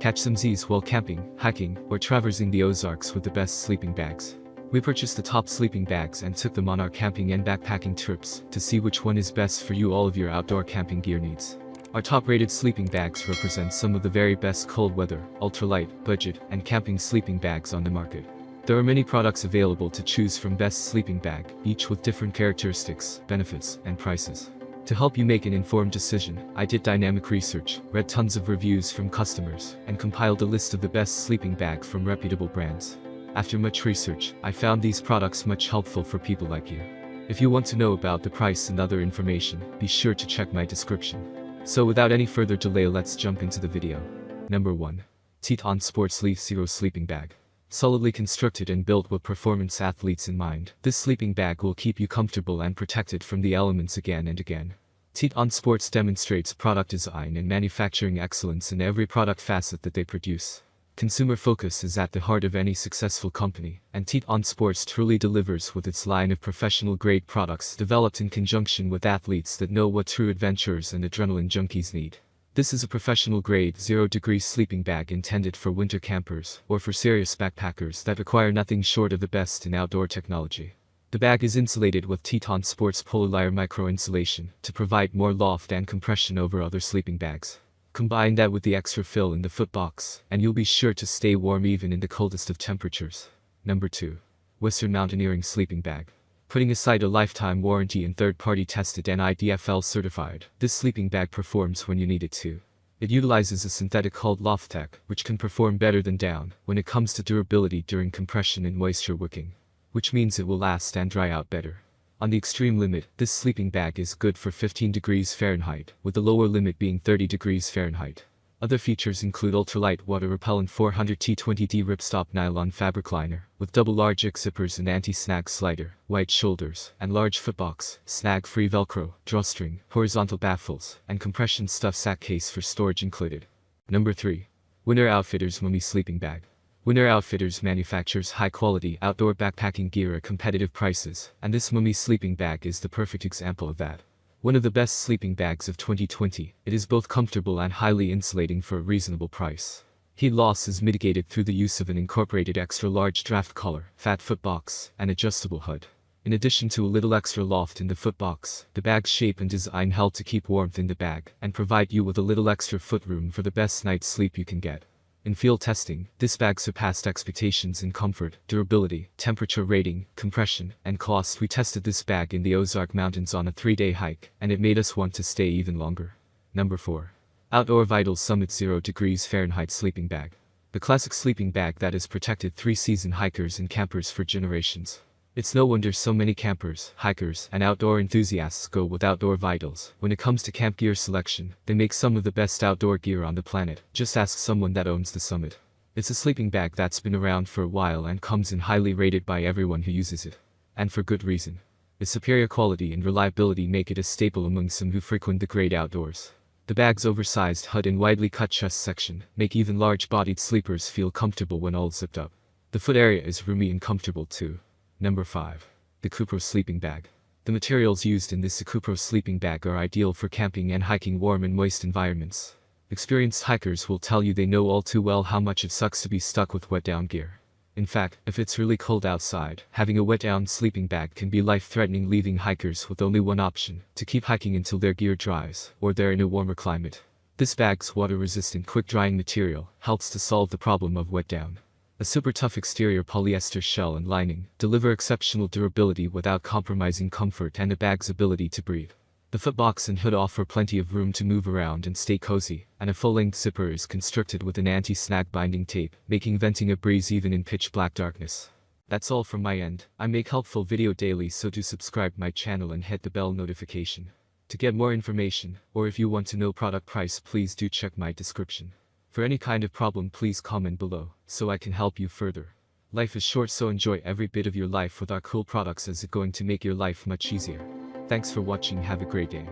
Catch some Z's while camping, hiking, or traversing the Ozarks with the best sleeping bags. We purchased the top sleeping bags and took them on our camping and backpacking trips to see which one is best for all of your outdoor camping gear needs. Our top-rated sleeping bags represent some of the very best cold weather, ultralight, budget, and camping sleeping bags on the market. There are many products available to choose from best sleeping bag, each with different characteristics, benefits, and prices. To help you make an informed decision, I did dynamic research, read tons of reviews from customers, and compiled a list of the best sleeping bag from reputable brands. After much research, I found these products much helpful for people like you. If you want to know about the price and other information, be sure to check my description. So without any further delay, let's jump into the video. Number 1. Teton Sports Leaf Zero Sleeping Bag. Solidly constructed and built with performance athletes in mind, this sleeping bag will keep you comfortable and protected from the elements again and again. Teton Sports demonstrates product design and manufacturing excellence in every product facet that they produce. Consumer focus is at the heart of any successful company, and Teton Sports truly delivers with its line of professional-grade products developed in conjunction with athletes that know what true adventurers and adrenaline junkies need. This is a professional-grade, 0-degree sleeping bag intended for winter campers or for serious backpackers that require nothing short of the best in outdoor technology. The bag is insulated with Teton Sports polar layer micro-insulation to provide more loft and compression over other sleeping bags. Combine that with the extra fill in the footbox, and you'll be sure to stay warm even in the coldest of temperatures. Number 2. Western Mountaineering Sleeping Bag. Putting aside a lifetime warranty and third-party tested and IDFL certified, this sleeping bag performs when you need it to. It utilizes a synthetic called Loftech, which can perform better than down when it comes to durability during compression and moisture wicking, which means it will last and dry out better. On the extreme limit, this sleeping bag is good for 15 degrees Fahrenheit, with the lower limit being 30 degrees Fahrenheit. Other features include ultralight water-repellent 400 T20D ripstop nylon fabric liner, with double large zippers and anti-snag slider, wide shoulders, and large footbox, snag-free Velcro, drawstring, horizontal baffles, and compression stuff sack case for storage included. Number 3. Winter Outfitters Mummy Sleeping Bag. Winter Outfitters manufactures high-quality outdoor backpacking gear at competitive prices, and this Mummy sleeping bag is the perfect example of that. One of the best sleeping bags of 2020, it is both comfortable and highly insulating for a reasonable price. Heat loss is mitigated through the use of an incorporated extra-large draft collar, fat footbox, and adjustable hood. In addition to a little extra loft in the footbox, the bag's shape and design help to keep warmth in the bag and provide you with a little extra footroom for the best night's sleep you can get. In field testing, this bag surpassed expectations in comfort, durability, temperature rating, compression, and cost. We tested this bag in the Ozark Mountains on a 3-day hike, and it made us want to stay even longer. Number 4. Outdoor Vital Summit 0 degrees Fahrenheit Sleeping Bag. The classic sleeping bag that has protected 3-season hikers and campers for generations. It's no wonder so many campers, hikers, and outdoor enthusiasts go with Outdoor Vitals. When it comes to camp gear selection, they make some of the best outdoor gear on the planet. Just ask someone that owns the Summit. It's a sleeping bag that's been around for a while and comes in highly rated by everyone who uses it. And for good reason. Its superior quality and reliability make it a staple among some who frequent the great outdoors. The bag's oversized hood and widely cut chest section make even large-bodied sleepers feel comfortable when all zipped up. The foot area is roomy and comfortable too. Number 5. The Cupro Sleeping Bag. The materials used in this Cupro sleeping bag are ideal for camping and hiking warm and moist environments. Experienced hikers will tell you they know all too well how much it sucks to be stuck with wet down gear. In fact, if it's really cold outside, having a wet down sleeping bag can be life-threatening, leaving hikers with only one option: to keep hiking until their gear dries, or they're in a warmer climate. This bag's water-resistant, quick-drying material helps to solve the problem of wet down. A super tough exterior polyester shell and lining deliver exceptional durability without compromising comfort and the bag's ability to breathe. The footbox and hood offer plenty of room to move around and stay cozy, and a full-length zipper is constructed with an anti-snag binding tape, making venting a breeze even in pitch-black darkness. That's all from my end. I make helpful video daily, so do subscribe my channel and hit the bell notification. To get more information, or if you want to know product price, please do check my description. For any kind of problem, please comment below, so I can help you further. Life is short, so enjoy every bit of your life with our cool products, as it's going to make your life much easier. Thanks for watching, have a great day.